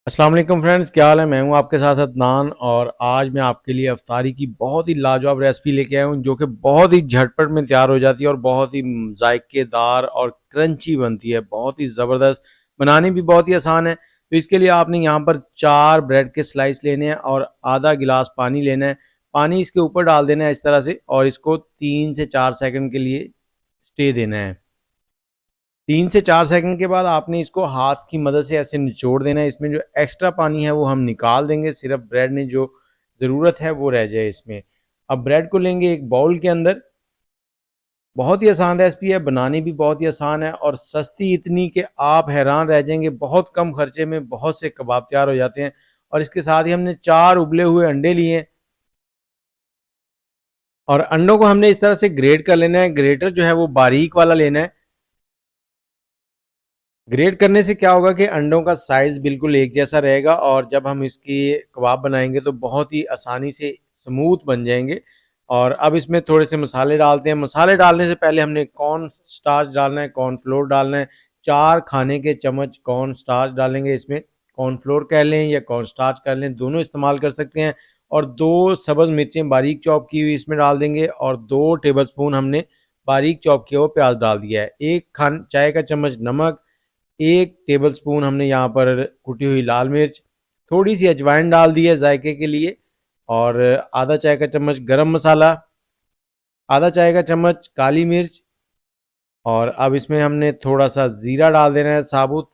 अस्सलाम वालेकुम फ्रेंड्स, क्या हाल है। मैं हूं आपके साथ अदनान और आज मैं आपके लिए अफ्तारी की बहुत ही लाजवाब रेसिपी लेके आया हूं जो कि बहुत ही झटपट में तैयार हो जाती है और बहुत ही जायकेदार और क्रंची बनती है। बहुत ही ज़बरदस्त, बनानी भी बहुत ही आसान है। तो इसके लिए आपने यहाँ पर 4 ब्रेड के स्लाइस लेने हैं और आधा गिलास पानी लेना है। पानी इसके ऊपर डाल देना है इस तरह से और इसको 3 से 4 सेकंड के लिए स्टे देना है। 3 से 4 सेकंड के बाद आपने इसको हाथ की मदद से ऐसे निचोड़ देना है। इसमें जो एक्स्ट्रा पानी है वो हम निकाल देंगे, सिर्फ ब्रेड ने जो ज़रूरत है वो रह जाए इसमें। अब ब्रेड को लेंगे एक बाउल के अंदर। बहुत ही आसान रेसिपी है, बनानी भी बहुत ही आसान है और सस्ती इतनी कि आप हैरान रह जाएंगे। बहुत कम खर्चे में बहुत से कबाब तैयार हो जाते हैं। और इसके साथ ही हमने 4 उबले हुए अंडे लिए हैं और अंडों को हमने इस तरह से ग्रेट कर लेना है। ग्रेटर जो है वो बारीक वाला लेना है। ग्रेट करने से क्या होगा कि अंडों का साइज़ बिल्कुल एक जैसा रहेगा और जब हम इसकी कबाब बनाएंगे तो बहुत ही आसानी से स्मूथ बन जाएंगे। और अब इसमें थोड़े से मसाले डालते हैं। मसाले डालने से पहले हमने कॉर्न स्टार्च डालना है, कॉर्नफ्लोर डालना है। 4 खाने के चम्मच कॉर्न स्टार्च डालेंगे इसमें। कॉर्नफ्लोर कह लें या कॉर्न स्टार्च कर लें, दोनों इस्तेमाल कर सकते हैं। और 2 सब्ज़ मिर्चें बारीक चॉप की हुई इसमें डाल देंगे और 2 टेबलस्पून हमने बारीक चॉप किया हुआ प्याज डाल दिया है। 1 खान चाय का चम्मच नमक, 1 टेबलस्पून हमने यहाँ पर कुटी हुई लाल मिर्च, थोड़ी सी अजवाइन डाल दी है जायके के लिए और आधा चाय का चम्मच गरम मसाला, आधा चाय का चम्मच काली मिर्च और अब इसमें हमने थोड़ा सा ज़ीरा डाल देना है साबुत।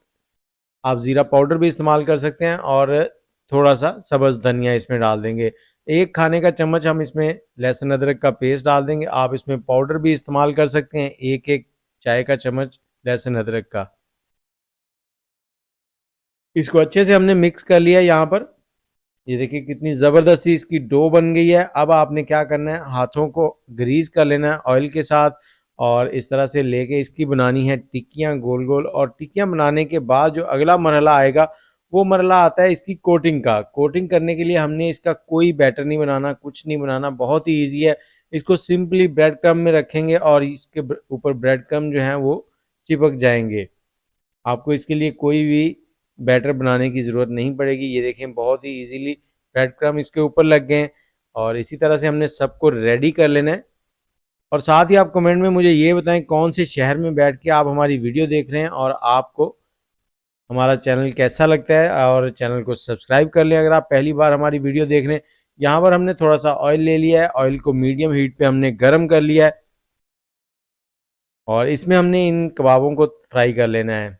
आप ज़ीरा पाउडर भी इस्तेमाल कर सकते हैं और थोड़ा सा सब्ज़ धनिया इसमें डाल देंगे। 1 खाने का चम्मच हम इसमें लहसुन अदरक का पेस्ट डाल देंगे। आप इसमें पाउडर भी इस्तेमाल कर सकते हैं, 1-1 चाय का चम्मच लहसुन अदरक का। इसको अच्छे से हमने मिक्स कर लिया यहाँ पर। ये देखिए कितनी ज़बरदस्ती इसकी डो बन गई है। अब आपने क्या करना है, हाथों को ग्रीस कर लेना है ऑयल के साथ और इस तरह से लेके इसकी बनानी है टिक्कियाँ गोल गोल। और टिक्कियाँ बनाने के बाद जो अगला मरहला आएगा वो मरहला आता है इसकी कोटिंग का। कोटिंग करने के लिए हमने इसका कोई बैटर नहीं बनाना, कुछ नहीं बनाना, बहुत ही ईजी है। इसको सिंपली ब्रेड क्रम्ब में रखेंगे और इसके ऊपर ब्रेड क्रम्ब जो हैं वो चिपक जाएंगे। आपको इसके लिए कोई भी बैटर बनाने की ज़रूरत नहीं पड़ेगी। ये देखें बहुत ही इजीली ब्रेड क्रम्ब इसके ऊपर लग गए हैं और इसी तरह से हमने सबको रेडी कर लेना है। और साथ ही आप कमेंट में मुझे ये बताएं कौन से शहर में बैठ के आप हमारी वीडियो देख रहे हैं और आपको हमारा चैनल कैसा लगता है। और चैनल को सब्सक्राइब कर लें अगर आप पहली बार हमारी वीडियो देख रहे हैं। यहाँ पर हमने थोड़ा सा ऑयल ले लिया है, ऑयल को मीडियम हीट पे हमने गर्म कर लिया है और इसमें हमने इन कबाबों को फ्राई कर लेना है।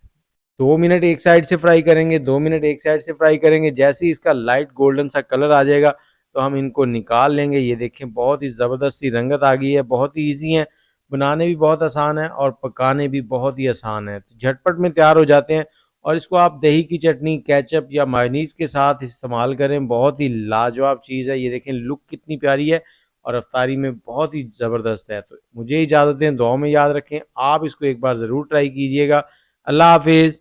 2 मिनट एक साइड से फ्राई करेंगे, 2 मिनट एक साइड से फ्राई करेंगे। जैसे ही इसका लाइट गोल्डन सा कलर आ जाएगा तो हम इनको निकाल लेंगे। ये देखें बहुत ही ज़बरदस्त सी रंगत आ गई है। बहुत ही ईजी है, बनाने भी बहुत आसान है और पकाने भी बहुत ही आसान है। तो झटपट में तैयार हो जाते हैं और इसको आप दही की चटनी, केचप या मायोनीज़ के साथ इस्तेमाल करें, बहुत ही लाजवाब चीज़ है। ये देखें लुक कितनी प्यारी है और अफ्तारी में बहुत ही ज़बरदस्त है। तो मुझे इजाज़त दें, दुआ में याद रखें। आप इसको एक बार ज़रूर ट्राई कीजिएगा। अल्लाह हाफिज़।